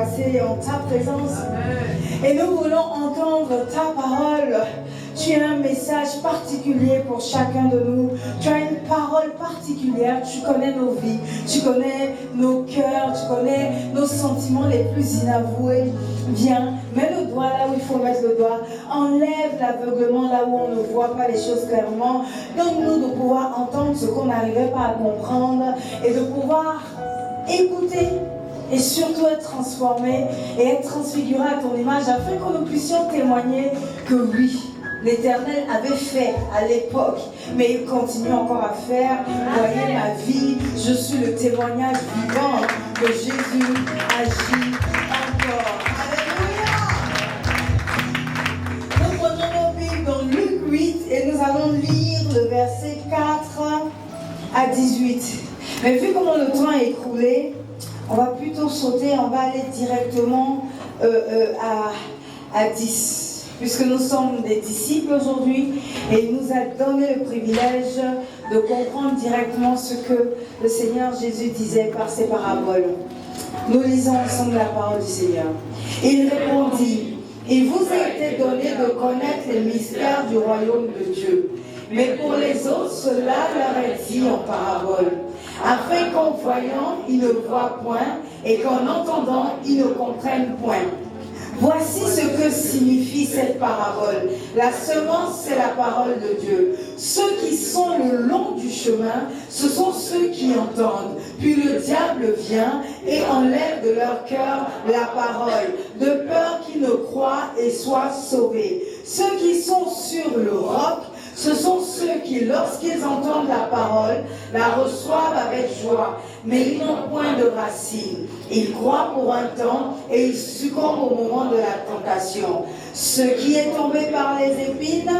passer en ta présence. Et nous voulons entendre ta parole. Tu as un message particulier pour chacun de nous. Tu as une parole particulière. Tu connais nos vies. Tu connais nos cœurs. Tu connais nos sentiments les plus inavoués. Viens, mets le doigt là où il faut mettre le doigt. Enlève l'aveuglement là où on ne voit pas les choses clairement. Donne-nous de pouvoir entendre ce qu'on n'arrivait pas à comprendre et de pouvoir écouter et surtout être transformé et être transfiguré à ton image afin que nous puissions témoigner que oui, l'Éternel avait fait à l'époque, mais il continue encore à faire. Voyez ma vie, je suis le témoignage vivant que Jésus agit encore. Alléluia! Nous prenons nos Bibles dans Luc 8 et nous allons lire le verset 4 à 18. Mais vu comment le temps est écoulé, on va plutôt sauter, on va aller directement à 10. Puisque nous sommes des disciples aujourd'hui et il nous a donné le privilège de comprendre directement ce que le Seigneur Jésus disait par ses paraboles. Nous lisons ensemble la parole du Seigneur. Il répondit, « Il vous a été donné de connaître les mystères du royaume de Dieu. Mais pour les autres, cela leur est dit en parabole, afin qu'en voyant, ils ne voient point, et qu'en entendant, ils ne comprennent point. Voici ce que signifie cette parabole. La semence, c'est la parole de Dieu. Ceux qui sont le long du chemin, ce sont ceux qui entendent. Puis le diable vient et enlève de leur cœur la parole, de peur qu'ils ne croient et soient sauvés. Ceux qui sont sur le roc, ce sont ceux qui, lorsqu'ils entendent la parole, la reçoivent avec joie, mais ils n'ont point de racine. Ils croient pour un temps et ils succombent au moment de la tentation. Ce qui est tombé par les épines,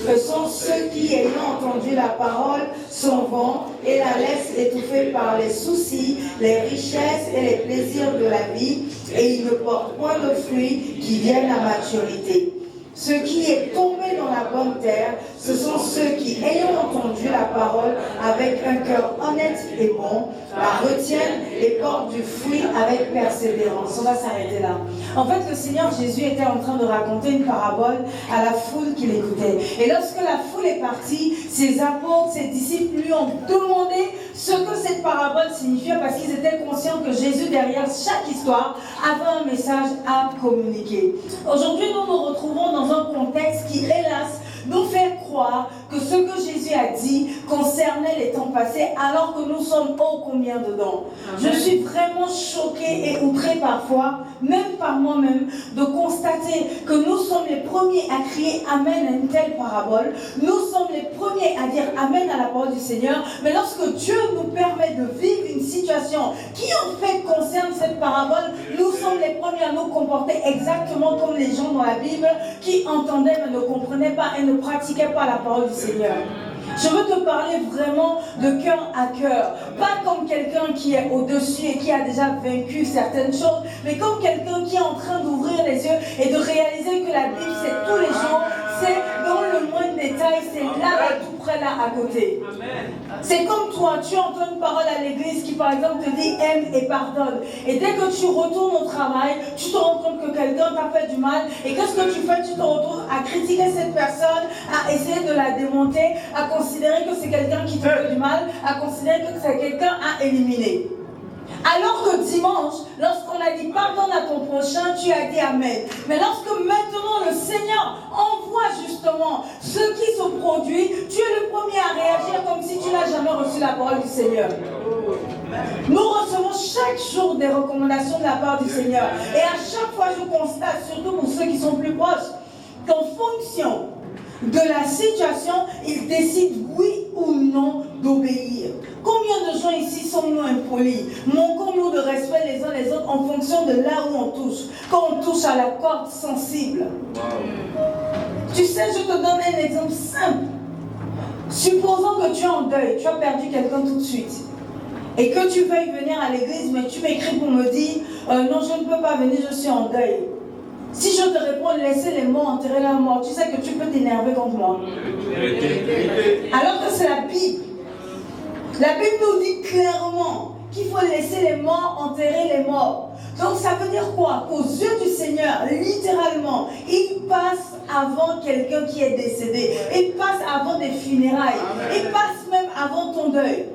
ce sont ceux qui, ayant entendu la parole, s'en vont et la laissent étouffer par les soucis, les richesses et les plaisirs de la vie, et ils ne portent point de fruits qui viennent à maturité. Ce qui est tombé dans la bonne terre, ce sont ceux qui, ayant entendu la parole avec un cœur honnête et bon, la retiennent et portent du fruit avec persévérance. On va s'arrêter là. En fait, le Seigneur Jésus était en train de raconter une parabole à la foule qui l'écoutait. Et lorsque la foule est partie, ses apôtres, ses disciples lui ont demandé ce que cette parabole signifiait parce qu'ils étaient conscients que Jésus, derrière chaque histoire, avait un message à communiquer. Aujourd'hui, nous nous retrouvons dans un contexte qui, hélas, nous fait croire que ce que Jésus a dit concernait les temps passés alors que nous sommes ô combien dedans. Amen. Je suis vraiment choquée et outrée parfois, même par moi-même, de constater que nous sommes les premiers à crier Amen à une telle parabole. Nous sommes les premiers à dire Amen à la parole du Seigneur. Mais lorsque Dieu nous permet de vivre une situation qui en fait concerne cette parabole, nous sommes les premiers à nous comporter exactement comme les gens dans la Bible qui entendaient mais ne comprenaient pas et ne pratiquaient pas la parole du Seigneur. Je veux te parler vraiment de cœur à cœur, pas comme quelqu'un qui est au-dessus et qui a déjà vaincu certaines choses, mais comme quelqu'un qui est en train d'ouvrir les yeux et de réaliser que la Bible c'est tous les jours, c'est dans le moindre détail, c'est là tout près là à côté. C'est comme toi, tu entends une parole à l'église qui par exemple te dit aime et pardonne. Et dès que tu retournes au travail, tu te rends compte que quelqu'un t'a fait du mal. Et qu'est-ce que tu fais? Tu te retrouves à critiquer cette personne, à essayer de la démonter, à considérer que c'est quelqu'un qui te fait du mal, à considérer que c'est quelqu'un à éliminer. Alors que dimanche, lorsqu'on a dit pardonne à ton prochain, tu as dit amen. Mais lorsque maintenant le Seigneur envoie justement ce qui se produit, tu es le premier à réagir comme si tu n'as jamais reçu la parole du Seigneur. Nous recevons chaque jour des recommandations de la part du Seigneur. Et à chaque fois, je constate, surtout pour ceux qui sont plus proches, qu'en fonction de la situation, ils décident oui ou non d'obéir. Combien de gens ici sommes-nous impolis? Manquons-nous de respect les uns les autres en fonction de là où on touche? Quand on touche à la corde sensible. Tu sais, je te donne un exemple simple. Supposons que tu es en deuil, tu as perdu quelqu'un tout de suite. Et que tu veuilles venir à l'église, mais tu m'écris pour me dire non, je ne peux pas venir, je suis en deuil. Si je te réponds, laissez les morts enterrer la mort, tu sais que tu peux t'énerver contre moi. Alors que c'est la Bible. La Bible nous dit clairement qu'il faut laisser les morts enterrer les morts. Donc ça veut dire quoi? Qu'aux yeux du Seigneur, littéralement, il passe avant quelqu'un qui est décédé. Il passe avant des funérailles. Il passe même avant ton deuil.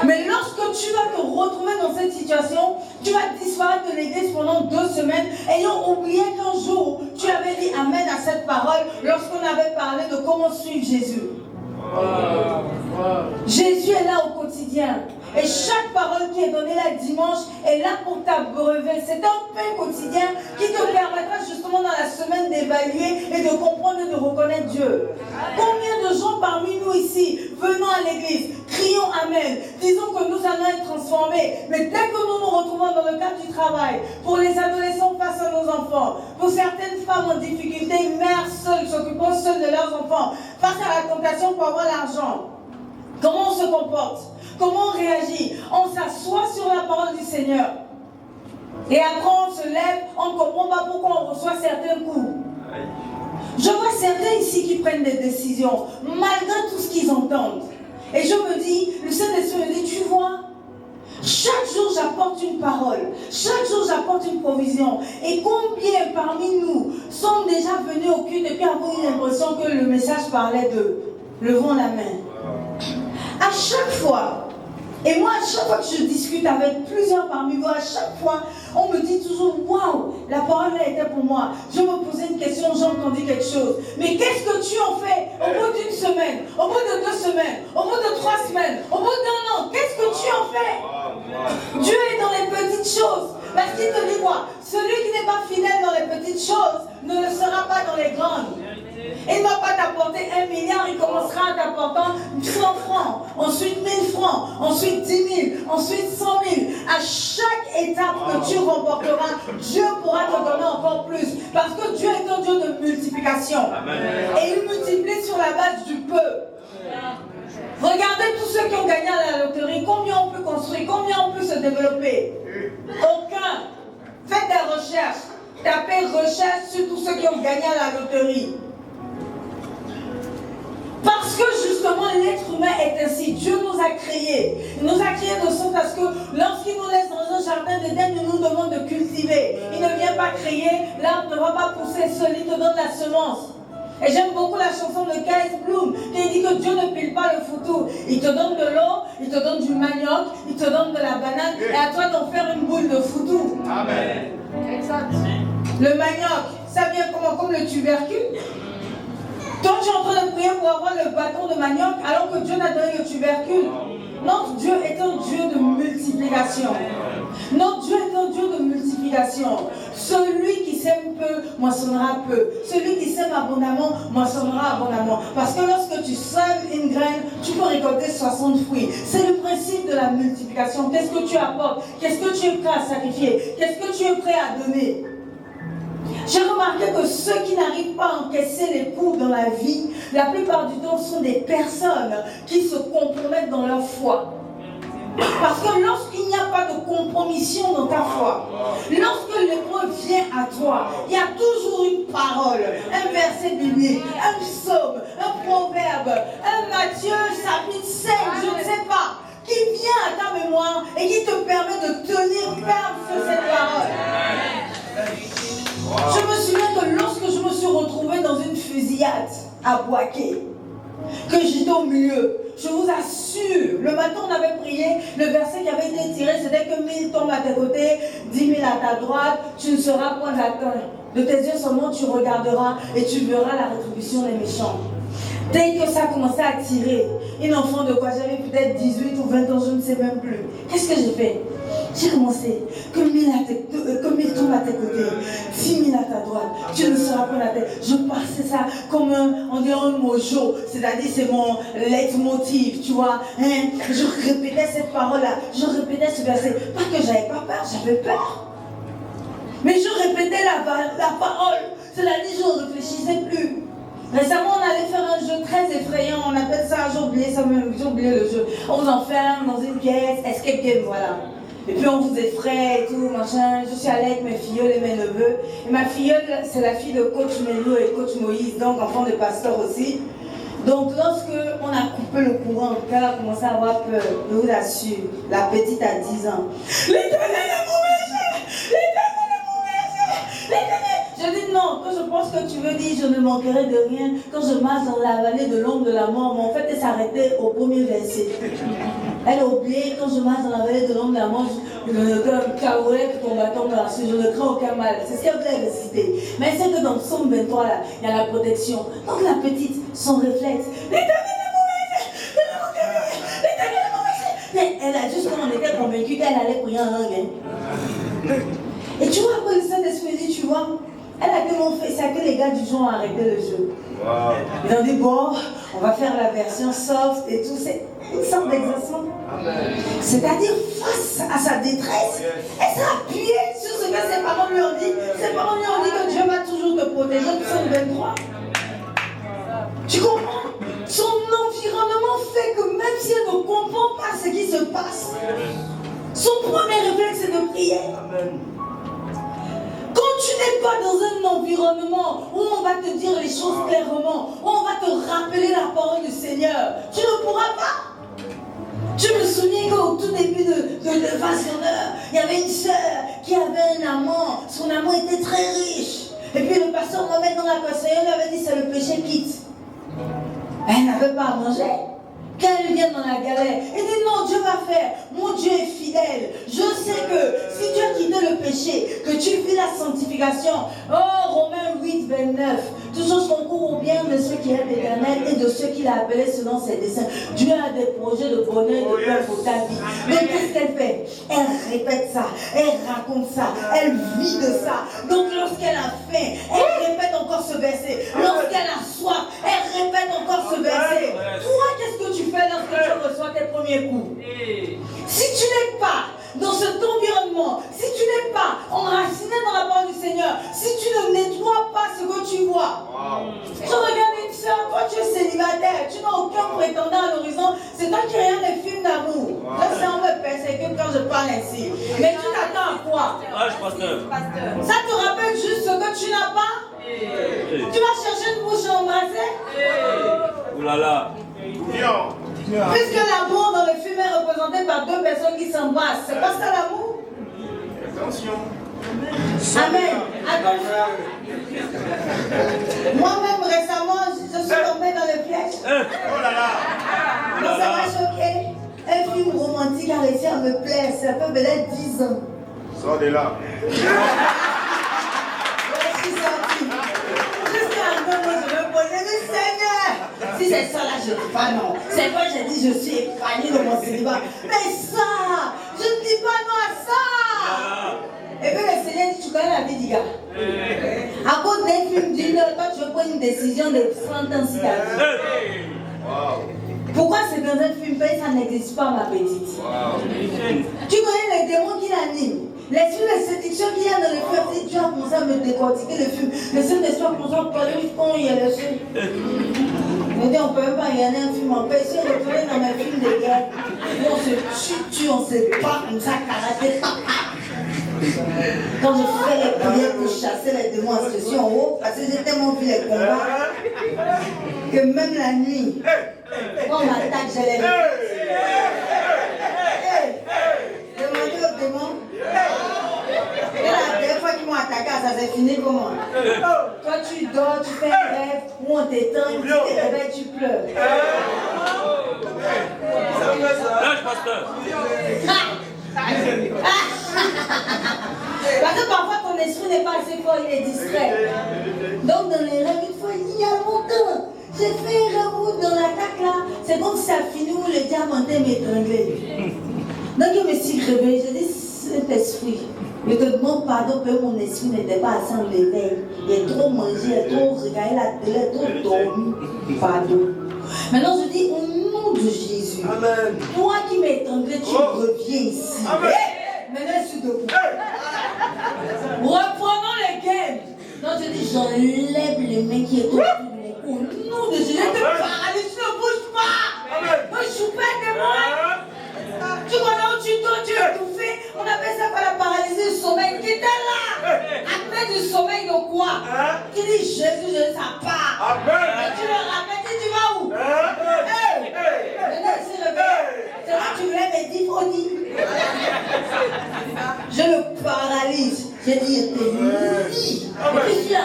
Mais lorsque tu vas te retrouver dans cette situation, tu vas disparaître de l'église pendant 2 semaines, ayant oublié qu'un jour, tu avais dit Amen à cette parole lorsqu'on avait parlé de comment suivre Jésus. Jésus est là au quotidien. Et chaque parole qui est donnée là dimanche est là pour t'abreuver. C'est un pain quotidien qui te permettra justement dans la semaine d'évaluer et de comprendre et de reconnaître Dieu. Combien de gens parmi nous ici, venons à l'église, crions Amen, disons que nous allons être transformés. Mais dès que nous nous retrouvons dans le cadre du travail, pour les adolescents face à nos enfants, pour certaines femmes en difficulté, mères seules, s'occupant seules de leurs enfants, face à la tentation pour avoir l'argent, comment on se comporte? Comment on réagit? On s'assoit sur la parole du Seigneur. Et après on se lève, on ne comprend pas pourquoi on reçoit certains coups. Je vois certains ici qui prennent des décisions, malgré tout ce qu'ils entendent. Et je me dis, le Saint-Esprit me dit, tu vois, chaque jour j'apporte une parole, chaque jour j'apporte une provision. Et combien parmi nous sont déjà venus au culte et puis avons eu l'impression que le message parlait de levons la main. À chaque fois, et moi à chaque fois que je discute avec plusieurs parmi vous, à chaque fois, on me dit toujours, waouh, la parole là était pour moi. Je me posais une question, j'ai entendu quelque chose. Mais qu'est-ce que tu en fais au bout d'une semaine, au bout de 2 semaines, au bout de 3 semaines, au bout d'1 an? Qu'est-ce que tu en fais? Dieu est dans les petites choses. Parce qu'il te dit quoi? Celui qui n'est pas fidèle dans les petites choses ne le sera pas dans les grandes. Il ne va pas t'apporter 1 milliard, il commencera en t'apportant 100 francs, ensuite 1000 francs, ensuite 10 000, ensuite 100 000. À chaque étape que tu remporteras, Dieu pourra te donner encore plus. Parce que Dieu est un Dieu de multiplication. Et il multiplie sur la base du peu. Regardez tous ceux qui ont gagné à la loterie, combien on peut construire, combien on peut se développer? Aucun. Faites des recherches. Tapez recherche sur tous ceux qui ont gagné à la loterie. Parce que justement l'être humain est ainsi. Dieu nous a créés. Il nous a créés de sorte à ce que lorsqu'il nous laisse dans un jardin d'Éden, il nous demande de cultiver. Il ne vient pas crier, l'arbre ne va pas pousser seul, il te donne la semence. Et j'aime beaucoup la chanson de Keith Bloom qui dit que Dieu ne pile pas le foutu. Il te donne de l'eau, il te donne du manioc, il te donne de la banane et à toi d'en faire une boule de foutu. Amen. Exact. Le manioc, ça vient comment? Comme le tubercule. Toi, tu es en train de prier pour avoir le bâton de manioc alors que Dieu t'a donné le tubercule. Notre Dieu est un Dieu de multiplication. Notre Dieu est un Dieu de multiplication. Celui qui sème peu, moissonnera peu. Celui qui sème abondamment, moissonnera abondamment. Parce que lorsque tu sèmes une graine, tu peux récolter 60 fruits. C'est le principe de la multiplication. Qu'est-ce que tu apportes? Qu'est-ce que tu es prêt à sacrifier? Qu'est-ce que tu es prêt à donner? J'ai remarqué que ceux qui n'arrivent pas à encaisser les coups dans la vie, la plupart du temps sont des personnes qui se compromettent dans leur foi. Parce que lorsqu'il n'y a pas de compromission dans ta foi, lorsque l'épreuve vient à toi, il y a toujours une parole, un verset biblique, un psaume, un proverbe, un Matthieu chapitre 5, je ne sais pas, qui vient à ta mémoire et qui te permet de tenir ferme sur cette parole. Je me souviens que lorsque je me suis retrouvée dans une fusillade à Boaké, que j'étais au milieu, je vous assure, le matin on avait prié, le verset qui avait été tiré, c'était que 1000 tombent à tes côtés, 10 000 à ta droite, tu ne seras point atteint. De tes yeux seulement tu regarderas et tu verras la rétribution des méchants. Dès que ça a commencé à tirer, une enfant de quoi j'avais peut-être 18 ou 20 ans, je ne sais même plus. Qu'est-ce que j'ai fait? J'ai commencé, que 1000 tombent à tes côtés, 10 000 à ta droite, tu ne seras pas la tête. Je passais ça comme un mojo, c'est-à-dire c'est mon leitmotiv, tu vois. Hein? Je répétais cette parole-là, je répétais ce verset. Pas que j'avais pas peur, j'avais peur. Mais je répétais la parole, c'est-à-dire je ne réfléchissais plus. Récemment, on allait faire un jeu très effrayant, on appelle ça, j'ai oublié le jeu. On vous enferme dans une pièce, escape game, voilà. Et puis on vous effraie et tout, machin. Je suis allée avec mes filleuls et mes neveux. Et ma filleule, c'est la fille de coach Melo et coach Moïse, donc enfant de pasteur aussi. Donc lorsque on a coupé le courant, elle a commencé à avoir peur. Je vous assure, la petite a 10 ans. L'Éternel est mon berger. dit non, quand je pense que tu veux dire je ne manquerai de rien, quand je marche dans la vallée de l'ombre de la mort, mais en fait elle s'arrêtait au premier verset. Elle a oublié, quand je marche dans la vallée de l'ombre de la mort, je ne crains ton bâton dans la suite, je ne crains aucun mal. C'est ce qu'elle voulait réciter. Mais elle sait que dans le psaume 23, là, il y a la protection. Donc la petite, son réflexe, l'éternel est mauvais, elle a juste comme on était convaincue qu'elle allait prier en langue. Et tu vois, après le Saint-Esprit dit, tu vois, elle a tellement fait ça que les gars du jour ont arrêté le jeu. Wow. Ils ont dit, bon, on va faire la version soft et tout. C'est une sorte d'exercice. C'est-à-dire, face à sa détresse, elle s'est appuyée sur ce que ses parents lui ont dit. Ses parents lui ont dit que Dieu va toujours te protéger. Psaume 23. Tu comprends? Son environnement fait que même si elle ne comprend pas ce qui se passe, son premier réflexe est de prier. Amen. Quand tu n'es pas dans un environnement où on va te dire les choses clairement, où on va te rappeler la parole du Seigneur, tu ne pourras pas. Je me souviens qu'au tout début de Vasionneur, il y avait une sœur qui avait un amant. Son amant était très riche. Et puis le pasteur Mohamed dans la conseillère lui avait dit c'est le péché quitte. Elle n'avait pas à manger. Quand elle vient dans la galère, elle dit non, Dieu va faire. Mon Dieu est fidèle. Je sais que si tu as quitté le péché, que tu vis la sanctification. Oh, Romains 8, 29. Toutes choses concourent au bien de ceux qui aiment l'Éternel et de ceux qui l'ont appelé selon ses desseins. Dieu a des projets de bonheur et de paix pour ta vie. Mais qu'est-ce qu'elle fait? Elle répète ça. Elle raconte ça. Elle vit de ça. Donc lorsqu'elle a faim, elle répète encore ce verset. Lorsqu'elle a soif, elle répète encore ce verset. Toi, qu'est-ce que tu fais lorsque tu reçois tes premiers coups? Si tu n'es pas dans cet environnement, si tu n'es pas enraciné dans la parole du Seigneur, si tu ne nettoies pas ce que tu vois, je regarde une soeur, toi tu es célibataire, tu n'as aucun prétendant à l'horizon, c'est toi qui regardes les films d'amour. Là, c'est on me persécute quand je parle ainsi. Mais tu t'attends à quoi? Ça te rappelle juste ce que tu n'as pas? Tu vas chercher une bouche à embrasser? Oulala. Puisque l'amour dans le film est représenté par deux personnes qui s'embrassent, c'est pas ça l'amour? Attention. Amen. Attention. Moi-même récemment, je suis tombée dans le piège. Oh là là. Mais ça m'a choqué. Un film romantique a réussi à me plaire. Ça peut venir 10 ans. Sors de là. Je suis sortie. Jusqu'à un moment, je me posais, mais Seigneur, si c'est ça là, je ne dis pas non. C'est quoi, j'ai dit, je suis épargnée de mon célibat. Mais ça, je ne dis pas non à ça. Et puis le Seigneur dit, tu connais la vie du gars. À cause d'un film d'une heure, toi tu veux prendre une décision de 30 ans si tu as dit. Pourquoi c'est dans un film, ça n'existe pas, ma petite? Tu connais les démons qui l'animent. L'esprit de séduction qu'il y a dans le film, si tu as commencé à me décortiquer le film, le Saint-Esprit a commencé à parler, quand il y a le film. On dit, on ne peut même pas regarder un film en paix. Si on retournait dans mes films de guerre, on se tue, on se bat comme ça, karaté, quand je fais les prières pour chasser les démons, je suis en haut, parce que j'ai tellement vu les combats, que même la nuit, quand on m'attaque, je les demandez aux démons. Et la dernière fois qu'ils m'ont attaqué, ça s'est fini comment? Toi tu dors, tu fais un rêve, où on t'éteint, tu te réveilles, tu pleures. Lâche, pasteur. Parce que parfois ton esprit n'est pas assez fort, il est distrait. Donc dans les rêves, une fois, il dit, il y a longtemps, j'ai fait un rêve dans l'attaque là, c'est comme si ça finit où le diamanté m'étranglait. Donc je me suis réveillée, j'ai dit, Saint-Esprit, je te demande pardon que mon esprit n'était pas assez en l'éveil. Il est trop mangé, il est trop regardé la télé, trop dormi. Pardon. Maintenant je dis, au nom de Jésus, amen. Toi qui m'as étranglé, tu reviens ici. Amen. Maintenant je suis debout. Reprenons les games. Donc je dis, j'enlève les mains qui étaient autour de mon cou. Au nom de Jésus, je te paralyse, tu ne bouges pas. Moi je suis pas démon. Tu connais où tu dors, tu es étouffé. On appelle ça par la paralysie du sommeil. Qui était là? Après du sommeil de quoi? Qui dit Jésus, ça part. Et tu le rappelles, tu vas où? Maintenant, ici, c'est là que tu voulais me dire, faut dire. Je le paralyse. J'ai dit, il était lui. Et puis, je suis à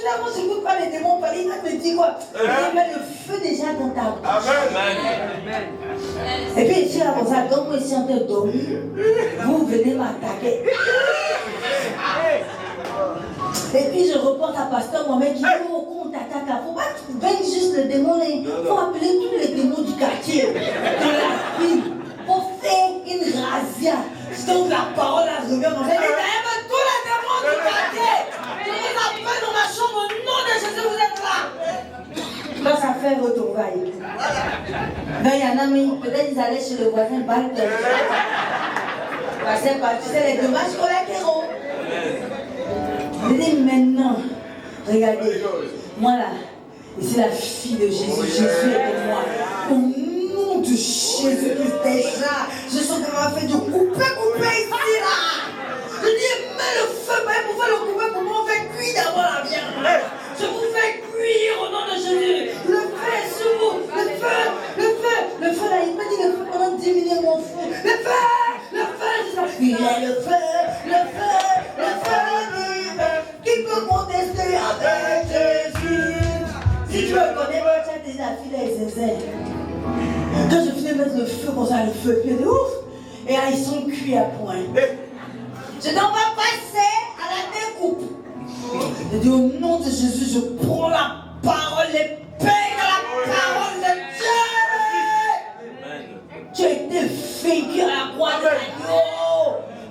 finalement, je n'écoute pas les démons parler. Il va me dire quoi? Il met le feu déjà dans ta bouche. Amen. Et puis il dit là comme ça, donc moi, si on te dormir, vous venez m'attaquer. Et puis je reporte à pasteur Mohamed qui dit, oh, qu'on t'attaque, il ne faut pas vaincre juste le démon, il faut appeler tous les démons du quartier, de la ville, pour faire une razzia. Donc la parole a revenu, on fait, tous les démons du quartier, je les appelle dans ma chambre, au nom de Jésus, vous êtes là. Là, ça fait retrouvaille. Donc il y en a, mais peut-être ils allaient chez le voisin, battre. Parce que tu sais, les dommages collatéraux. Je dis maintenant, regardez, moi là, ici la fille de Jésus, Jésus est de moi. Au nom de Jésus-Christ déjà, je sens qu'on m'a fait du couper ici là. Je dis, mets le feu, pour faire le couper, pour moi, on fait cuire d'abord la viande. Je vous fais cuire au nom de Jésus. Le feu est sur vous, le feu là, il m'a dit le feu pendant 10 minutes, mon fou. Le feu, il est le feu. Qui peut contester avec Jésus? Si tu me connais, tu as déjà filé les zézés. Quand je finis de mettre le feu comme ça, le feu, puis ouf! Et là, ils sont cuits à point. Je n'en vais passer à la découpe. Je dis au nom de Jésus, je prends la parole, l'épée de la parole de Dieu. Tu as été vaincu à la croix de l'agneau.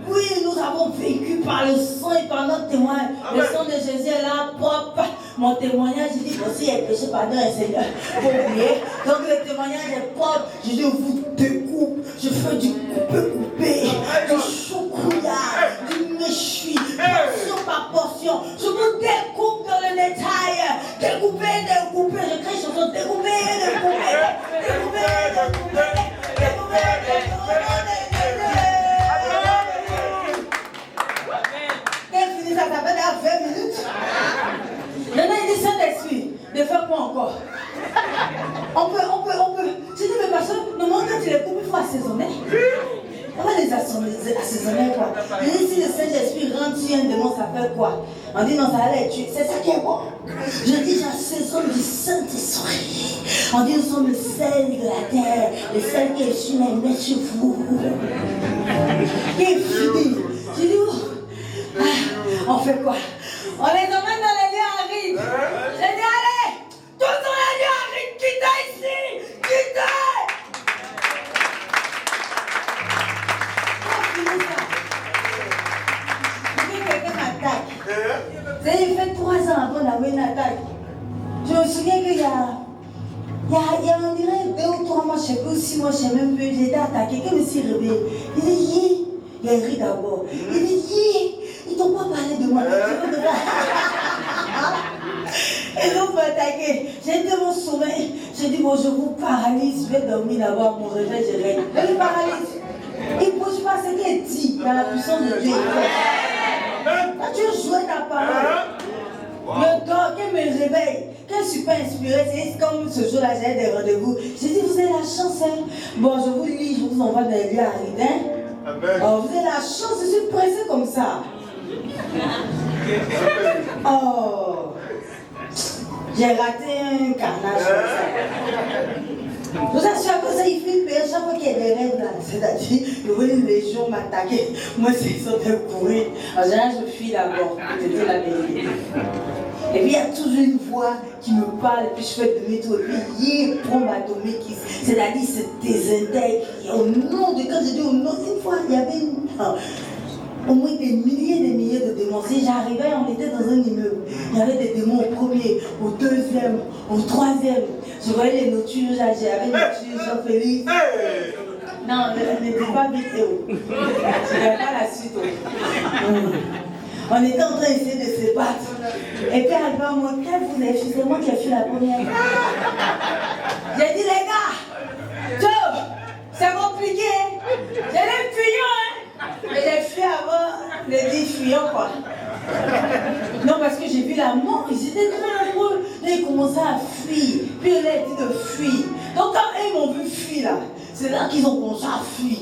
Oui, nous avons vécu par le sang et par notre témoignage. Le sang de Jésus est là, propre. Mon témoignage, je dis aussi, est péché, pardon, Seigneur. Faut oublier. Donc le témoignage est propre. Je dis, vous découpe. Je fais du couper, du choukouya, du méchoui, portion par portion. Je vous découpe dans le détail. Découper. Je crée chanson, découper. Ça s'appelle à 20 minutes. Maintenant, il dit Saint-Esprit, de faire quoi encore? On peut. Je dis, mais parce que normalement, quand tu les coupes, il faut assaisonner. On va les assaisonner quoi? Je dis, si le Saint-Esprit rentre sur un démon, ça fait quoi? On dit, non, ça va les tuer. C'est ça qui est bon. Je dis, j'assaisonne du Saint-Esprit. On dit, nous sommes le sel de la terre, le sel qui est sur les mains sur vous. Qui est fini. Je dis, on fait quoi? On les emmène dans les lieux arides. J'ai dit, allez, tous dans les lieux arides, quittez ici, quittez. Quelqu'un m'attaque. Il fait 3 ans avant d'avoir une attaque. Je me souviens qu'il y a on dirait 2 ou 3 mois, je ne sais plus, ou 6 mois, je ne sais même plus, j'ai été attaqué. Quelqu'un me s'est réveillé. Il dit, il a ri d'abord. Il dit, ils t'ont pas parlé de moi. Ils m'ont pas attaqué. J'ai été mon sommeil. J'ai dit, bon, je vous paralyse. Je vais dormir d'abord. Mon réveil, je règle. Je le paralyse. Il ne bouge pas ce qui est dit dans la puissance de Dieu. Quand tu joues ta parole, le temps qui me réveille, quand je ne suis pas inspirée, c'est comme ce jour-là, j'ai des rendez-vous. J'ai dit, vous avez la chance. Bon, je vous lis, je vous envoie dans les lieux arides. Oh, vous avez la chance, je suis pressée comme ça. Oh, j'ai raté un carnage comme ça. Vous assure que ça, il fait pire chaque fois qu'il y a des rêves là. C'est-à-dire, je vois une légion m'attaquer. Moi, c'est ils sont de courir. En général, je fuis d'abord. Je dis la vérité. Et puis, il y a toujours une voix qui me parle. Et puis, je fais demi-tour. Et puis, prend ma tomée. C'est-à-dire, se désintègre. Au nom de, quand je dis au nom, une fois, il y avait au moins des milliers de démons. Si j'arrivais, on était dans un immeuble. Il y avait des démons au premier, au deuxième, au troisième. Je voyais les nocturnes, j'avais une nocturne, Jean-Félix. Non, ne dis pas vite, je ne pas la suite. On était en train d'essayer de se battre. Et puis, arrivé à moi, vous avez fui, c'est moi qui ai fui la première. J'ai dit, les gars, Joe, c'est compliqué. J'ai les fuyants, mais j'ai fui avant de dire fuyants, quoi. Non, parce que j'ai vu la mort, ils étaient très nombreux. Là, ils commençaient à fuir. Puis, il a dit de fuir. Donc, quand ils m'ont vu fuir, là, c'est là qu'ils ont commencé à fuir.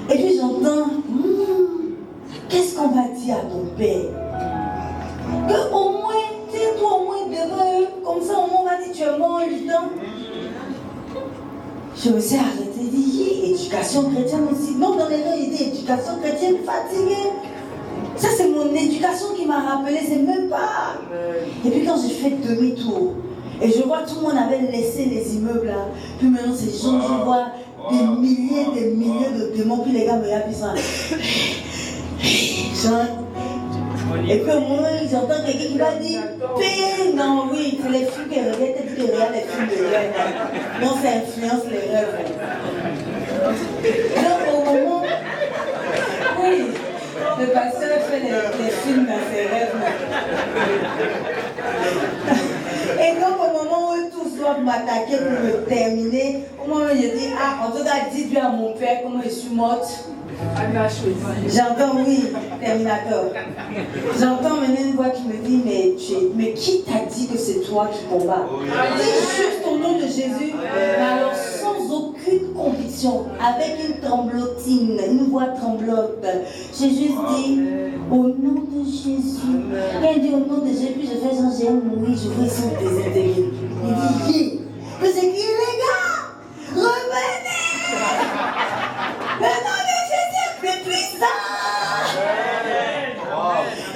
Et puis, j'entends, qu'est-ce qu'on va dire à ton père? Que au moins, tu sais, toi, au Je me suis arrêtée et dit, éducation chrétienne aussi. Non, dans les deux, il dit éducation chrétienne fatiguée. Ça, c'est mon éducation qui m'a rappelé, c'est même pas. Et puis quand j'ai fait demi-tour, et je vois tout le monde avait laissé les immeubles là, puis maintenant ces gens, je vois des milliers de démons, puis les gars me regardent, puis ils sont. Et puis au moment où j'entends quelqu'un qui va dire non, oui, c'est les films qui regardent, peut-être qu'ils regardent les films de rêve. Non, ça influence les rêves. Donc au moment, oui, le pasteur fait les films dans ses rêves. Et donc au moment où eux tous doivent m'attaquer pour me terminer, au moment où je dis, en tout cas, dites-lui à mon père comment je suis morte. J'entends, oui, Terminator. J'entends maintenant une voix qui me dit, mais qui t'a dit que c'est toi qui combats? Dis juste au nom de Jésus, mais alors sans aucune conviction, avec une tremblotine, une voix tremblote. J'ai juste dit, au nom de Jésus. Quand il dit au nom de Jésus, puis je fais genre, j'ai mourir, je vais se désintégrer. Il dit, qui? Mais c'est qui, les gars? Revenez! Le nom de Jésus est plus puissant!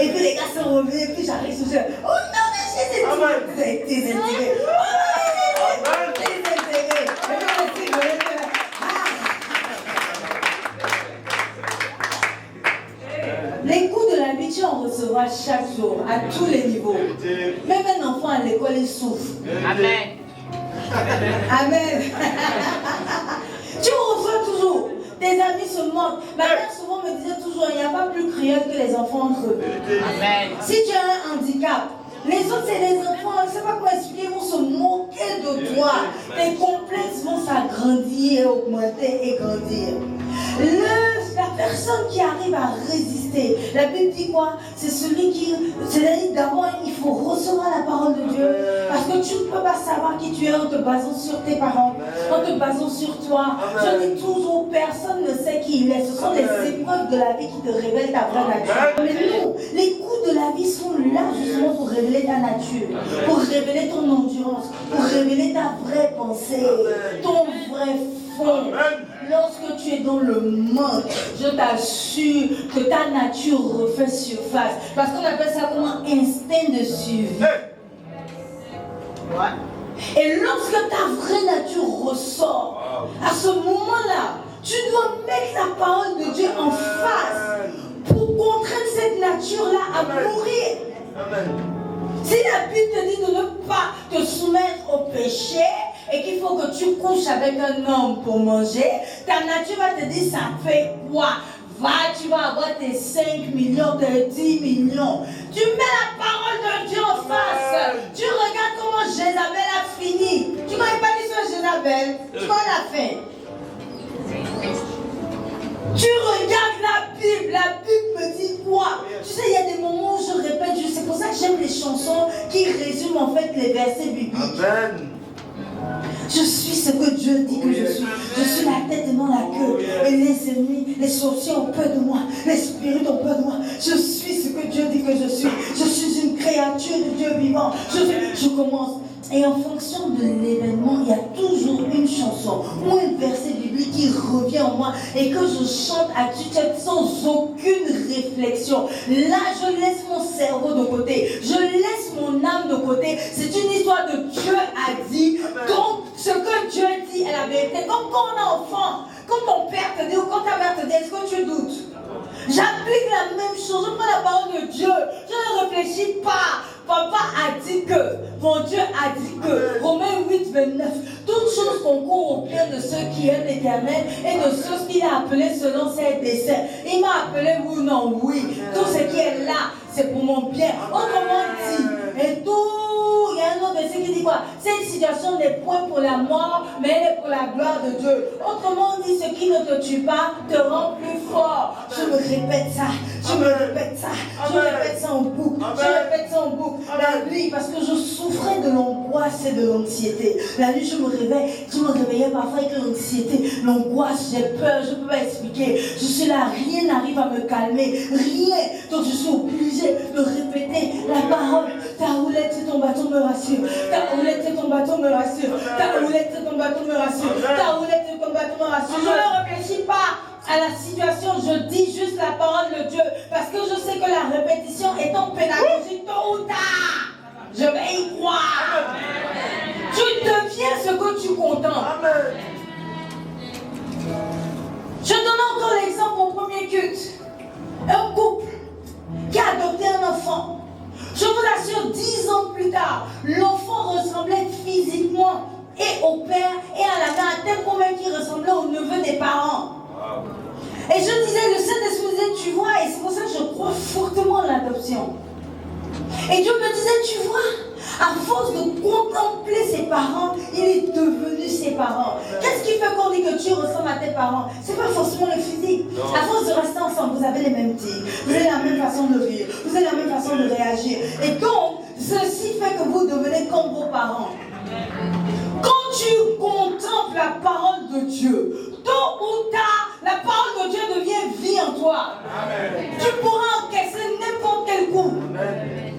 Et puis les gars sont revenus, et puis j'arrive sur eux. Au nom de Jésus, vous êtes désintégrés. Au nom de Jésus, désintégrés. Les coups de l'habitude, on recevra chaque jour, à tous les niveaux. Même un enfant à l'école, il souffre. Amen. Amen. Tu reçois toujours. Tes amis se moquent. Ma mère souvent me disait toujours, il n'y a pas plus cruel que les enfants entre eux. Amen. Si tu as un handicap, les autres c'est des enfants, je ne sais pas comment expliquer, ils vont se moquer de toi. Tes complexes vont s'agrandir, augmenter et grandir. La personne qui arrive à résister, la Bible dit quoi? C'est celui qui, c'est-à-dire d'abord il faut recevoir la parole de Dieu, parce que tu ne peux pas savoir qui tu es en te basant sur tes parents, en te basant sur toi. Je dis toujours, personne ne sait qui il est. Ce sont les épreuves de la vie qui te révèlent ta vraie nature. Mais non, les coups de la vie sont là justement pour révéler ta nature, pour révéler ton endurance, pour révéler ta vraie pensée, ton vrai fond. Lorsque tu es dans le manque, je t'assure que ta nature refait surface. Parce qu'on appelle ça comme un instinct de survie. Et lorsque ta vraie nature ressort, à ce moment-là, tu dois mettre la parole de Dieu en face pour contraindre cette nature-là à mourir. Si la Bible te dit de ne pas te soumettre au péché, et qu'il faut que tu couches avec un homme pour manger, ta nature va te dire ça fait quoi? Tu vas avoir tes 5 millions, tes 10 millions. Tu mets la parole de Dieu en face. Tu regardes comment Jézabel a fini. Tu ne connais pas l'histoire de Jézabel? Tu connais la fin? Tu regardes la Bible me dit quoi? Tu sais, il y a des moments où je répète, c'est pour ça que j'aime les chansons qui résument en fait les versets bibliques. Amen. Je suis ce que Dieu dit que je suis. Je suis la tête et non la queue. Et les ennemis, les sorciers ont peur de moi. Les spirites ont peur de moi. Je suis ce que Dieu dit que je suis. Je suis une créature de Dieu vivant. Je commence. Et en fonction de l'événement, il y a toujours une chanson ou un verset biblique qui revient en moi et que je chante à tue-tête sans aucune réflexion. Là, je laisse mon cerveau de côté. Je laisse mon âme de côté. C'est une histoire de Dieu a dit. Donc, ce que Dieu dit est la vérité. Donc, quand on est enfant, quand ton père te dit ou quand ta mère te dit, est-ce que tu doutes? J'applique la même chose. Je prends la parole de Dieu. Je ne réfléchis pas. Papa a dit que, mon Dieu a dit que, Romains 8, 29, toutes choses concourent au bien de ceux qui aiment l'Éternel et de ceux qu'il a appelés selon ses desseins. Il m'a appelé oui ou non, oui. Tout ce qui est là, c'est pour mon bien. Autrement dit, et tout, il y a un autre verset qui dit quoi? Cette situation n'est point pour la mort, mais elle est pour la gloire de Dieu. Autrement dit, ce qui ne te tue pas te rend plus fort. Je me répète ça, je me répète ça, je répète ça en boucle, je répète ça en boucle. La nuit, parce que je souffrais de l'angoisse et de l'anxiété. La nuit, je me réveillais parfois avec l'anxiété, l'angoisse, j'ai peur, je ne peux pas expliquer. Je suis là, rien n'arrive à me calmer, rien. Donc je suis obligée de répéter la parole. Ta roulette et ton bâton me rassurent. Ta roulette et ton bâton me rassurent. Ta roulette et ton bâton me rassurent. Ta roulette et ton bâton me rassurent. Je ne réfléchis pas à la situation, je dis juste la parole de Dieu. Parce que je sais que la répétition étant pédagogique, tôt ou tard, je vais y croire. Tu deviens ce que tu contemples. Je donne encore l'exemple au premier culte. Un couple qui a adopté un enfant. Je vous assure, 10 ans plus tard, l'enfant ressemblait physiquement et au père et à la mère, à tel point même qu'il ressemblait au neveu des parents. Et je disais, le Saint-Esprit disait, tu vois, et c'est pour ça que je crois fortement à l'adoption. Et Dieu me disait, tu vois, à force de contempler ses parents, il est devenu ses parents. Qu'est-ce qui fait qu'on dit que tu ressembles à tes parents? C'est pas forcément le physique. Non. À force de rester ensemble, vous avez les mêmes tics, vous avez la même façon de rire, vous avez la même façon de réagir. Et donc, ceci fait que vous devenez comme vos parents. Quand tu contemples la parole de Dieu, tôt ou tard, la parole de Dieu devient vie en toi. Amen. Tu pourras encaisser n'importe quel coup. Amen.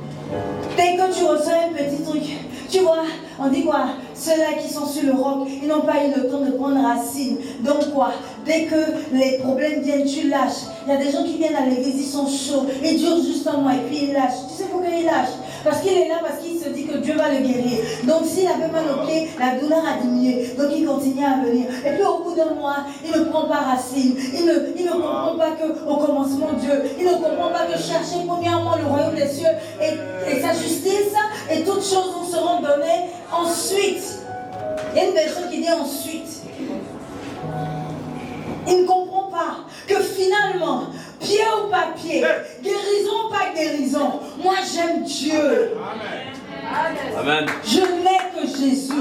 Dès que tu reçois un petit truc, tu vois, on dit quoi? Ceux-là qui sont sur le roc, ils n'ont pas eu le temps de prendre racine. Donc quoi? Dès que les problèmes viennent, tu lâches. Il y a des gens qui viennent à l'église, ils sont chauds, ils durent juste un mois et puis ils lâchent. Tu sais pourquoi ils lâchent? Parce qu'il est là, parce qu'il se dit que Dieu va le guérir. Donc s'il avait mal au pied, la douleur a diminué. Donc il continue à venir. Et puis au bout d'un mois, il ne prend pas racine. Il ne comprend pas qu'au commencement Dieu, il ne comprend pas que chercher premièrement le royaume des cieux et sa justice, et toutes choses nous seront données ensuite. Il y a une version qui dit ensuite. Il ne comprend pas que finalement, pied ou pas pied, guérison ou pas guérison, moi j'aime Dieu. Amen. Je n'ai que Jésus.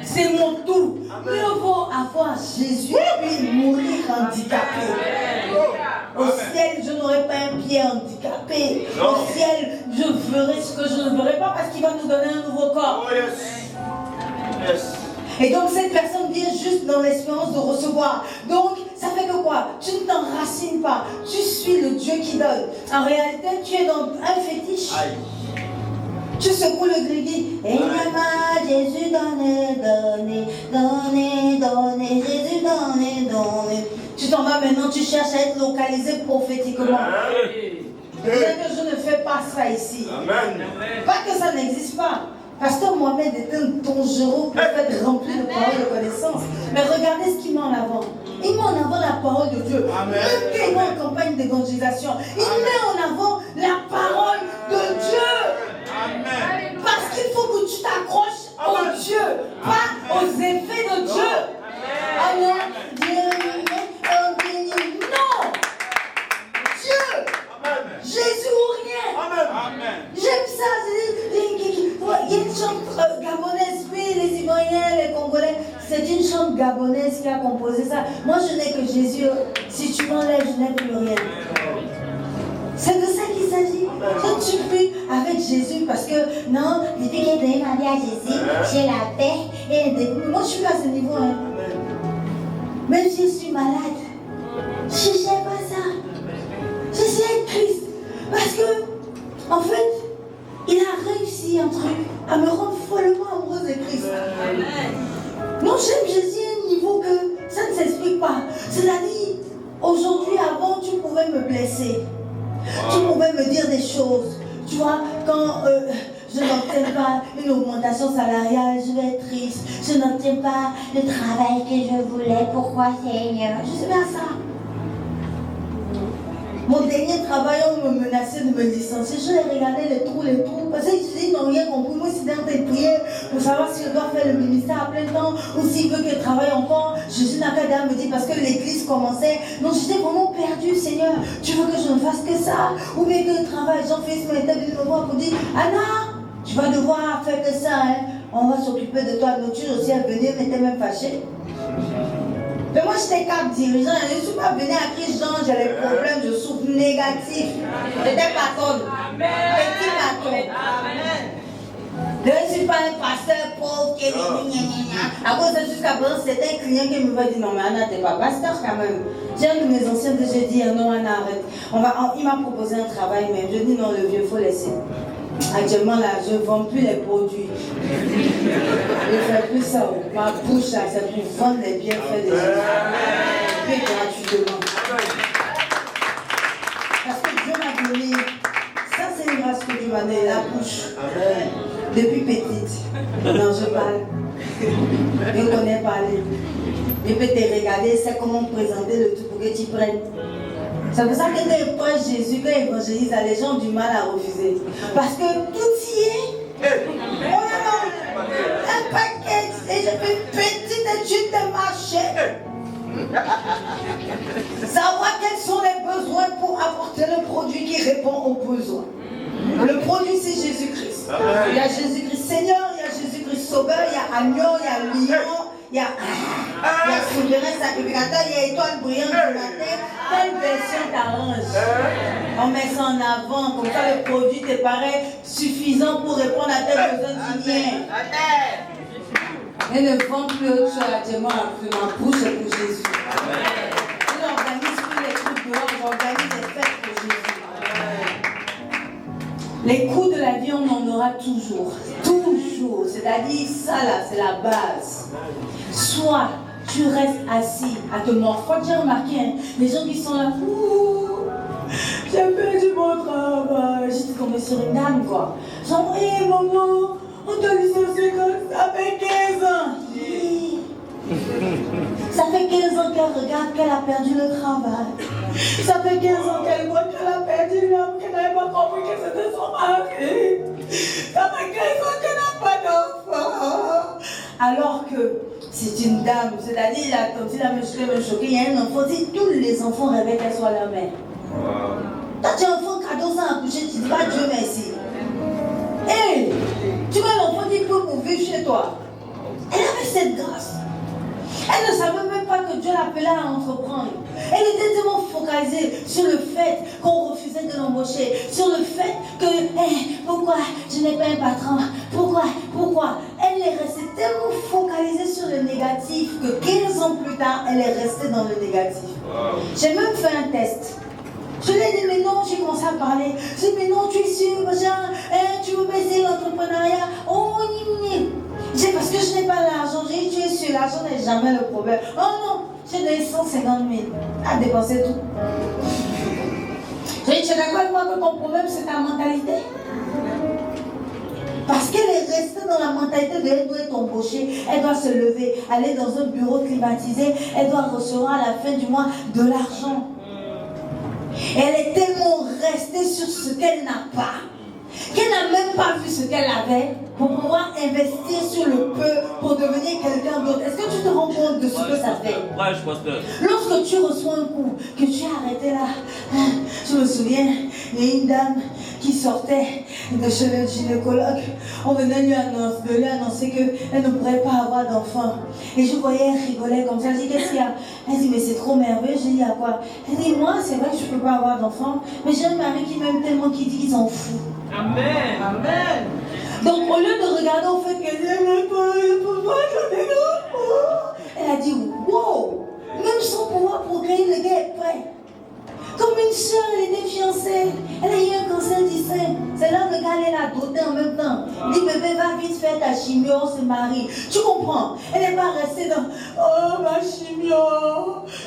C'est mon tout. Mieux vaut avoir Jésus puis mourir handicapé. Au ciel, je n'aurai pas un pied handicapé. Au ciel, je ferai ce que je ne ferai pas parce qu'il va nous donner un nouveau corps. Et donc cette personne vient juste dans l'espérance de recevoir. Donc ça fait que quoi? Tu ne t'enracines pas. Tu suis le Dieu qui donne. En réalité, tu es dans un fétiche. Aïe. Tu secoues le gris. Et Jésus donnez, Jésus donnez. Tu t'en vas maintenant, tu cherches à être localisé prophétiquement. C'est que je ne fais pas ça ici. Amen. Pas que ça n'existe pas. Pasteur Mohamed est un dangereux prophète rempli de paroles de connaissance. Mais regardez ce qu'il met en avant. Il met en avant la parole de Dieu. Amen. Même qu'il est en campagne d'évangélisation, il met en avant la parole de Dieu. Amen. Parce qu'il faut que tu t'accroches au Dieu, pas aux effets de Dieu. Amen. Non. Dieu. Jésus ou rien. Amen. J'aime ça. Il y a une chante gabonaise, puis les Ivoiriens, les Congolais, c'est une chante gabonaise qui a composé ça. Moi, je n'ai que Jésus. Si tu m'enlèves, je n'ai plus rien. C'est de ça qu'il s'agit. Donc tu pries avec Jésus parce que non, depuis qu'il est donné ma vie à Jésus, j'ai la paix. Et moi, je suis à ce niveau. Hein. Même si je suis malade, je n'aime pas ça. Je suis triste. Parce que, en fait, il a réussi un truc à me rendre follement amoureuse de Christ. Non, j'aime Jésus à un niveau que ça ne s'explique pas. C'est-à-dire, aujourd'hui, avant, tu pouvais me blesser. Tu pouvais me dire des choses. Tu vois, quand je n'obtiens pas une augmentation salariale, je vais être triste. Je n'obtiens pas le travail que je voulais. Pourquoi, Seigneur? Je sais bien ça. Mon dernier travail, on me menaçait de me licencier. Je les regardais les trous. Parce qu'ils n'ont rien compris. Moi, c'était en train de prier pour savoir si je dois faire le ministère à plein temps ou s'il veut que je travaille encore. Jésus n'a qu'à me dire parce que l'église commençait. Donc, j'étais vraiment perdue, Seigneur. Tu veux que je ne fasse que ça? Ou bien que je travaille? Jean-Fils m'était venu me voir pour dire Anna, tu vas devoir faire que ça. Hein? On va s'occuper de toi. Donc, tu aussi à venir, mais t'es même fâché. Mais moi, j'étais cadre dirigeant, je ne suis pas venue à Christ, genre, j'ai des problèmes, je souffre négatif. J'étais patronne. Petit patron. Je ne suis pas un pasteur pauvre qui est à cause de jusqu'à présent, c'était un client qui me va dire non, mais Anna, t'es pas pasteur quand même. J'ai un de mes anciens que j'ai dit non, Anna, arrête. Il m'a proposé un travail, mais je dis non, le vieux, il faut laisser. Actuellement, là, je ne vends plus les produits. Je ne fais plus ça. Ma bouche, là, c'est pour vendre les bienfaits des gens. Et gratuitement. Parce que Dieu m'a donné, ça c'est une grâce que Dieu m'a donné, la bouche. Depuis petite. Non, je parle. Je connais parler. Je peux te regarder, c'est comment présenter le tout pour que tu prennes. C'est pour ça que quand il prêche Jésus, quand il évangélise, les gens ont du mal à refuser. Parce que tout y est. Oh non, un paquet, et je fais une petite étude de marché. Savoir quels sont les besoins pour apporter le produit qui répond aux besoins. Le produit, c'est Jésus-Christ. Il y a Jésus-Christ Seigneur, il y a Jésus-Christ Sauveur, il y a Agneau, il y a Lion, il y a Souverain Sacrificateur, il y a Étoile Brillante du matin. Quelle version t'arrange? On met ça en avant, comme ça le produit te paraît suffisant pour répondre à tes besoins d'hygiène. Et ne vends plus autre chose actuellement ma bouche pour Jésus. Je n'organise plus les trucs dehors, j'organise les fêtes pour Jésus. Les coups de la vie, on en aura toujours. Toujours. C'est-à-dire, ça là, c'est la base. Soit tu restes assis à te morfondre. J'ai remarqué, hein, les gens qui sont là, j'ai perdu mon travail. J'étais tombée sur une dame, quoi. Genre, hé maman, on t'a licencié comme ça fait 15 ans. Ça fait 15 ans qu'elle regarde qu'elle a perdu le travail. Ça fait 15 ans qu'elle voit qu'elle a perdu l'homme, qu'elle n'avait pas compris que c'était son mari. Ça fait 15 ans qu'elle n'a pas d'enfant. Alors que c'est une dame, c'est-à-dire, là, comme si la monsieur me choquait, il y a un enfant, si tous les enfants rêvaient qu'elle soit la mère. Quand tu as un enfant cadeau sans accoucher, tu dis pas Dieu merci. Hé, tu vois l'enfant qui peut mourir chez toi. Elle avait cette grâce. Elle ne savait même pas que Dieu l'appelait à entreprendre. Elle était tellement focalisée sur le fait qu'on refusait de l'embaucher, sur le fait que, pourquoi je n'ai pas un patron, pourquoi. Elle est restée tellement focalisée sur le négatif que 15 ans plus tard, elle est restée dans le négatif. J'ai même fait un test. Je lui ai dit, mais non, j'ai commencé à parler. J'ai dit, mais non, tu es sûr, machin, tu veux baisser l'entrepreneuriat. Oh, j'ai parce que je n'ai pas l'argent. J'ai dit, tu es sûr, l'argent n'est jamais le problème. Oh non, j'ai donné 150 000 à dépenser tout. J'ai dit, tu es d'accord avec moi que ton problème, c'est ta mentalité? Parce qu'elle est restée dans la mentalité de elle doit être embauchée, elle doit se lever, aller dans un bureau climatisé, elle doit recevoir à la fin du mois de l'argent. Elle est tellement restée sur ce qu'elle n'a pas, qu'elle n'a même pas vu ce qu'elle avait pour pouvoir investir sur le peu pour devenir quelqu'un d'autre. Est-ce que tu te rends compte de ce que ça fait? Lorsque tu reçois un coup, que tu es arrêté là, je me souviens, il y a une dame qui sortait de chez le gynécologue. On venait lui annoncer qu'elle ne pourrait pas avoir d'enfant. Et je voyais elle rigoler comme ça. Je dis, qu'est-ce qu'il y a? Elle dit, mais c'est trop merveilleux. Je dis, à quoi? Elle dit, moi, c'est vrai que je ne peux pas avoir d'enfant, mais j'ai un mari qui m'aime tellement qu'il dit qu'il s'en fout. Amen. Amen. Donc, au lieu de regarder au fait qu'elle n'aime pas, elle a dit, wow, même sans pouvoir procréer, le gars est prêt. Comme une soeur, elle était fiancée, elle a eu un cancer du sein. C'est là que le gars l'a doté en même temps. Il dit, bébé, va vite faire ta chimio, on se marie. Tu comprends? Elle n'est pas restée dans, oh ma chimio,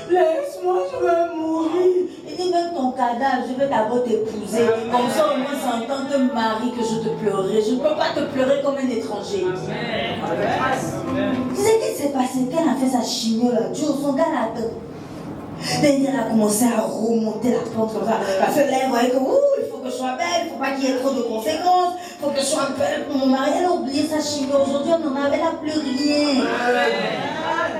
laisse-moi, je vais mourir. Il dit, même ton cadavre, je vais d'abord t'épouser. Comme ça, au moins, c'est en tant que mari que je te pleurerai. Je ne peux pas te pleurer comme un étranger. Tu sais qu'est-ce qui s'est passé? Quand elle a fait sa chimio, là, Dieu, son gars là-dedans. Elle a commencé à remonter la pente comme ça. Parce que là, elle voyait que il faut que je sois belle, il ne faut pas qu'il y ait trop de conséquences, il faut que je sois belle pour mon mari. Elle a oublié sa chimie. Aujourd'hui, on n'en avait là plus rien.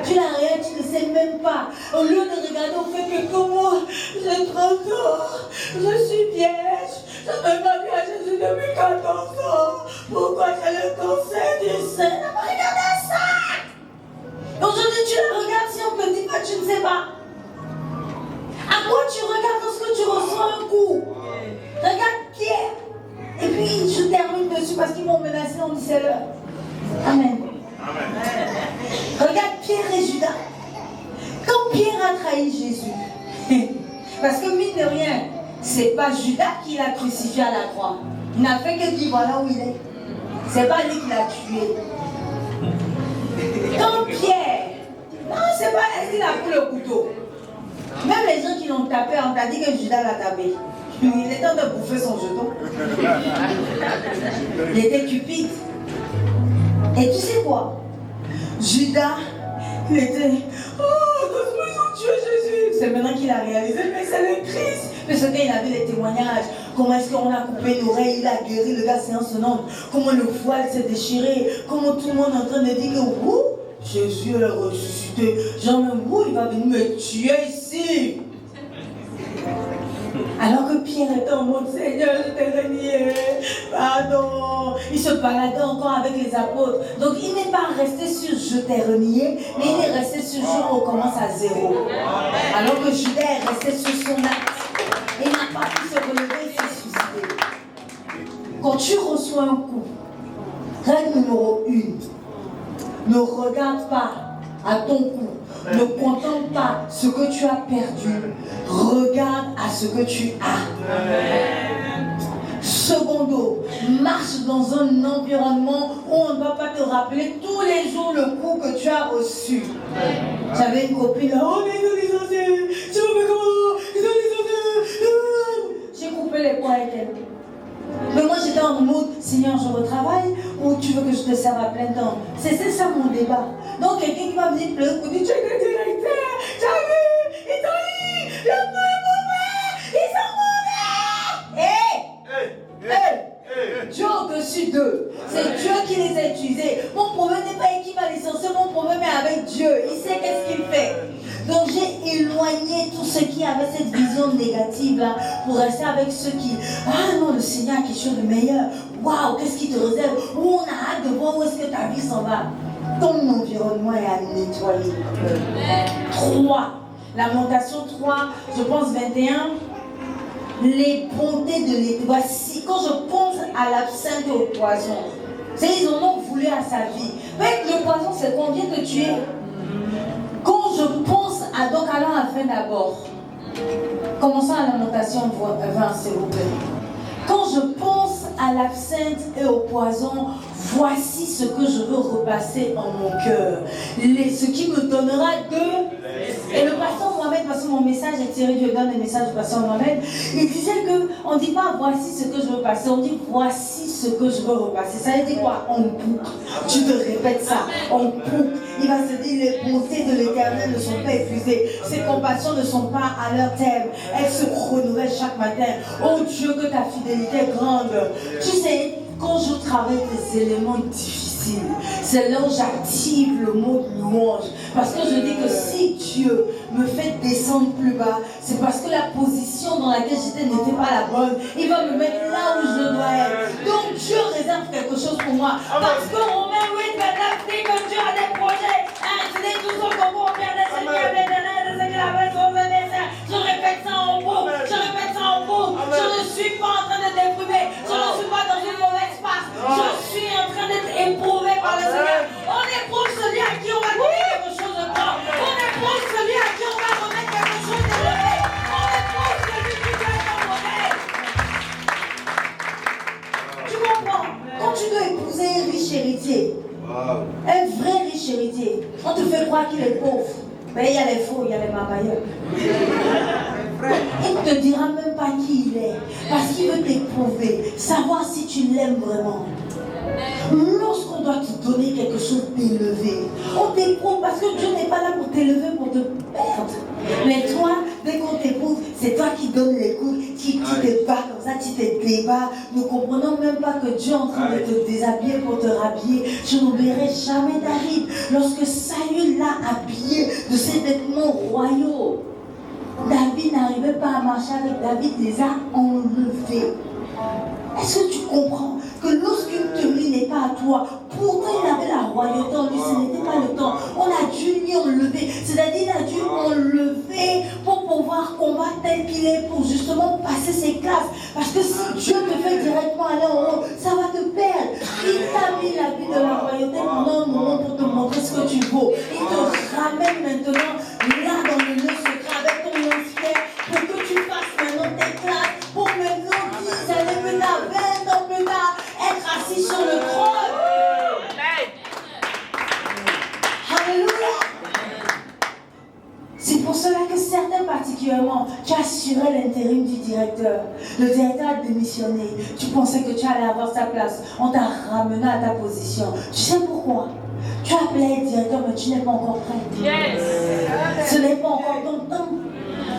Tu l'as rien, tu ne sais même pas. Au lieu de regarder au fait que comment j'ai 30 ans, je suis vierge, je ne vais pas bien Jésus depuis 14 ans. Pourquoi j'ai le cancer du sein? Elle n'a pas regardé ça. Aujourd'hui, tu la regardes, si on te dit pas, tu ne sais pas. À quoi tu regardes lorsque tu reçois un coup? Regarde Pierre. Et puis je termine dessus parce qu'ils m'ont menacé, on dit c'est l'heure. Amen. Amen. Regarde Pierre et Judas. Quand Pierre a trahi Jésus, parce que mine de rien, c'est pas Judas qui l'a crucifié à la croix. Il n'a fait que dire voilà où il est. C'est pas lui qui l'a tué. Quand Pierre, non, c'est pas elle qui a pris le couteau. Même les gens qui l'ont tapé, on t'a dit que Judas l'a tapé. Il était en train de bouffer son jeton. Il était cupide. Et tu sais quoi? Judas, il était, oh, ils ont tué Jésus. C'est maintenant qu'il a réalisé, mais c'est le Christ. Parce qu'il a vu les témoignages. Comment est-ce qu'on a coupé l'oreille, il a guéri, le gars c'est un sonore. Comment le voile s'est déchiré. Comment tout le monde est en train de dire que, ouh, Jésus est ressuscité. Genre, ouh, il va venir me tuer ici. Alors que Pierre était en mode Seigneur, je t'ai renié, pardon. Il se baladait encore avec les apôtres. Donc il n'est pas resté sur je t'ai renié, mais il est resté sur je recommence à zéro. Alors que Judas est resté sur son acte. Il n'a pas pu se relever et se suicider. Quand tu reçois un coup, règle numéro 1, ne regarde pas à ton cou. Ne contemple pas ce que tu as perdu. Regarde à ce que tu as. Secondo, marche dans un environnement où on ne va pas te rappeler tous les jours le coup que tu as reçu. J'avais une copine, oh mais ils ont licencié, tu vois comment, ils ont licencié. J'ai coupé les poings avec elle. Mais moi j'étais en mode, Seigneur, je retravaille ou tu veux que je te serve à plein temps? C'est ça mon débat. Donc quelqu'un qui va venir pleurer, tu es le directeur, tu as vu, ils t'ont dit, le mot est mauvais, ils sont mauvais. Dieu au-dessus d'eux. C'est Dieu qui les a utilisés. Mon problème n'est pas qui va licencier, mon problème est avec Dieu. Il sait qu'est-ce qu'il fait. Donc j'ai éloigné tous ceux qui avaient cette vision négative là pour rester avec ceux qui, ah non, le Seigneur a quelque chose de meilleur. Waouh, qu'est-ce qu'il te réserve? Où on a hâte de voir où est-ce que ta vie s'en va. Ton environnement est à nettoyer. 3. Lamentation 3, je pense 21. Les bontés de l'été. Voici, quand je pense à l'absinthe et au poison, c'est ils en ont voulu à sa vie. Mais le poison, c'est qu'on vient de tuer. Quand je pense à, donc allons à la fin d'abord. Commençons à Lamentation 20, s'il vous plaît. Quand je pense à l'absinthe et au poison, voici ce que je veux repasser en mon cœur. Ce qui me donnera de... Et le pasteur Mohamed, parce que mon message est tiré, je donne le message du pasteur Mohamed, il disait qu'on ne dit pas voici ce que je veux passer, on dit voici ce que je veux repasser. Ça veut dire quoi? En boucle. Tu te répètes ça, en boucle. Il va se dire les bontés de l'Éternel ne sont pas épuisées, ses compassions ne sont pas à leur terme, elles se renouvellent chaque matin. Oh Dieu, que ta fidélité est grande. Tu sais, quand je travaille des éléments difficiles, c'est là où j'active le mot de louange. Parce que je dis que si Dieu me fait descendre plus bas, c'est parce que la position dans laquelle j'étais n'était pas la bonne. Il va me mettre là où je dois être. Donc Dieu réserve quelque chose pour moi. Parce que Romain 8, 29 dit que Dieu a des projets. C'est tout ce qu'on peut faire des seigneurs, je répète ça en boucle. Je répète ça en boucle. Je ne suis pas en train de déprimer. Je ne suis pas dans une mauvaise passe. Je suis en train d'être éprouvé par le Seigneur. On éprouve celui à qui on va donner quelque chose de grand. On éprouve celui à qui on va remettre quelque chose d'élevé. On éprouve celui qui doit être en modèle. Tu comprends? Quand tu dois épouser un riche héritier, un vrai riche héritier, on te fait croire qu'il est pauvre. Mais il y a les faux, il y a les mamailleurs. Il ne te dira même pas qui il est. Parce qu'il veut t'éprouver. Savoir si tu l'aimes vraiment. Lorsqu'on doit te donner quelque chose d'élevé, on t'éprouve parce que Dieu n'est pas là pour t'élever, pour te perdre. Mais toi, dès qu'on t'éprouve, c'est toi qui donnes les coups, qui te bats comme ça, tu te débats. Ne comprenons même pas que Dieu est en train de te déshabiller pour te rhabiller. Je n'oublierai jamais David. Lorsque Saül l'a habillé de ses vêtements royaux, David n'arrivait pas à marcher avec David, les a enlevés. Est-ce que tu comprends que lorsqu'une tenue n'est pas à toi, pourtant il avait la royauté en lui, ce n'était pas le temps. On a dû lui enlever, c'est-à-dire il a dû enlever pour pouvoir combattre tel qu'il est, pour justement passer ses classes. Parce que si Dieu te fait directement aller en haut, ça va te perdre. Il t'a mis la vie de la royauté pendant un moment pour te montrer ce que tu vaux. Il te ramène maintenant là dans le lieu secret avec ton ministère pour que tu fasses maintenant tes classes, pour maintenant dire, allez me laver dans actuellement, tu as assuré l'intérim du directeur. Le directeur a démissionné. Tu pensais que tu allais avoir sa place. On t'a ramené à ta position. Tu sais pourquoi? Tu as appelé le directeur, mais tu n'es pas encore prêt. Yes. Ce n'est pas encore ton temps.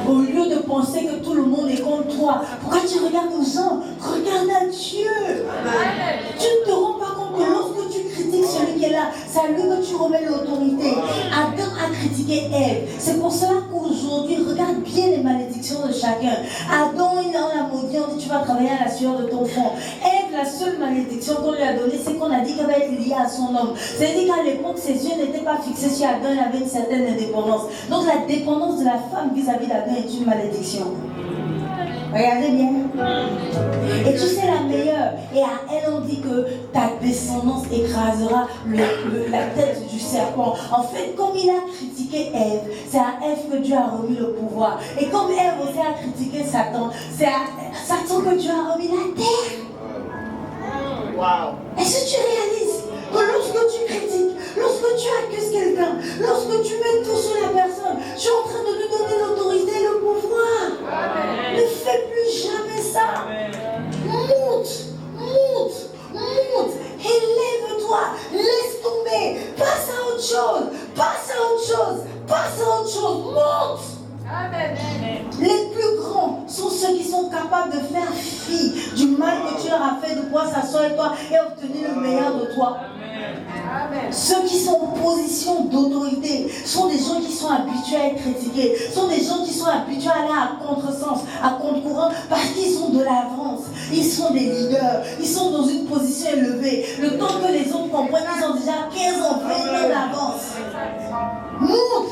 Au lieu de penser que tout le monde est contre toi, pourquoi tu regardes aux gens? Regarde à Dieu. Tu ne te rends pas compte que lorsque tu critiques celui qui est là, c'est à lui que tu remets l'autorité. Adam a critiqué Ève. C'est pour cela qu'aujourd'hui, regarde bien les malédictions de chacun. Adam, il en a maudit, on dit tu vas travailler à la sueur de ton front. Ève, la seule malédiction qu'on lui a donnée, c'est qu'on a dit qu'elle va être liée à son homme. C'est-à-dire qu'à l'époque, ses yeux n'étaient pas fixés sur Adam, il avait une certaine indépendance. Donc la dépendance de la femme vis-à-vis d'Adam est une malédiction. Regardez bien. Et tu sais la meilleure. Et à elle on dit que ta descendance écrasera la tête du serpent. En fait, comme il a critiqué Ève, c'est à Ève que Dieu a remis le pouvoir. Et comme Ève aussi a critiqué Satan, c'est à Satan que Dieu a remis la terre. Wow. Est-ce que tu réalises que lorsque tu critiques, lorsque tu accuses quelqu'un, lorsque tu mets tout sur la personne, tu es en train de lui donner l'autorité et le pouvoir. Amen. Ne fais plus jamais ça. Amen. Monte, élève-toi, laisse tomber, passe à autre chose, monte. Amen. Les plus grands sont ceux qui sont capables de faire fi du mal que tu leur as fait, de pouvoir s'asseoir avec toi et obtenir le meilleur de toi. Amen. Ceux qui sont en position d'autorité sont des gens qui sont habitués à être critiqués, sont des gens qui sont habitués à aller à contresens, à contre-courant, parce qu'ils ont de l'avance, ils sont des leaders, ils sont dans une position élevée. Le temps que les autres comprennent, ils ont déjà 15 ans, 20 ans d'avance. Monte!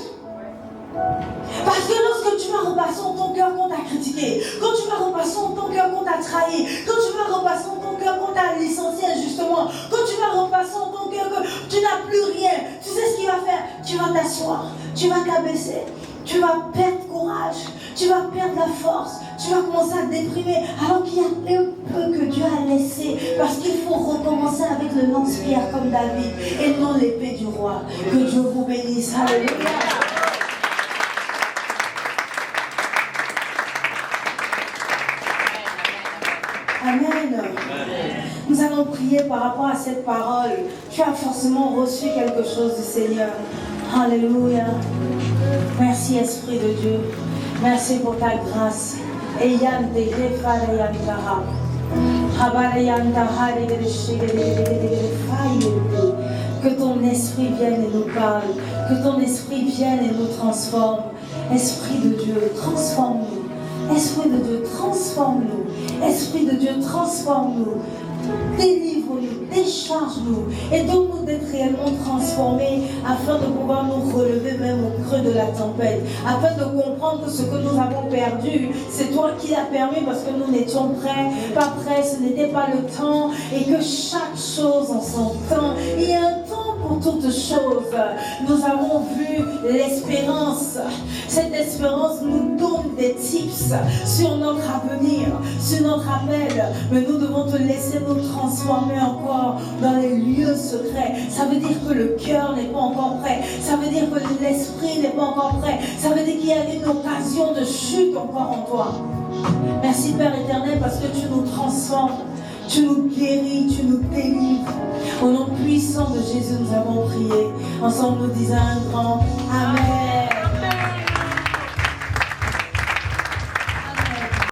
Parce que lorsque tu vas repasser en ton cœur qu'on t'a critiqué, quand tu vas repasser en ton cœur qu'on t'a trahi, quand tu vas repasser en ton cœur qu'on t'a licencié injustement, quand tu vas repasser en ton cœur que tu n'as plus rien, tu sais ce qu'il va faire? Tu vas t'asseoir, tu vas t'abaisser, tu vas perdre courage, tu vas perdre la force, tu vas commencer à déprimer alors qu'il y a un peu que Dieu a laissé, parce qu'il faut recommencer avec le lance-pierre comme David et non l'épée du roi. Que Dieu vous bénisse. Alléluia. Amen. Nous allons prier par rapport à cette parole. Tu as forcément reçu quelque chose du Seigneur. Alléluia. Merci Esprit de Dieu. Merci pour ta grâce. Que ton esprit vienne et nous parle. Que ton esprit vienne et nous transforme. Esprit de Dieu, transforme-nous. Esprit de Dieu, transforme-nous. Esprit de Dieu, transforme-nous. Délivre-nous, décharge-nous et donne-nous d'être réellement transformés afin de pouvoir nous relever même au creux de la tempête, afin de comprendre que ce que nous avons perdu, c'est toi qui l'as permis parce que nous n'étions pas prêts, ce n'était pas le temps et que chaque chose en son temps. Il y a un temps pour toutes choses. Nous avons vu l'espérance. Cette espérance nous donne des tips sur notre avenir, sur notre appel, mais nous devons te laisser nous transformer encore dans les lieux secrets. Ça veut dire que le cœur n'est pas encore prêt. Ça veut dire que l'esprit n'est pas encore prêt. Ça veut dire qu'il y a une occasion de chute encore en toi. Merci Père éternel parce que tu nous transformes, tu nous guéris, tu nous délivres. Au nom puissant de Jésus, nous avons prié. Ensemble, nous disons un grand Amen.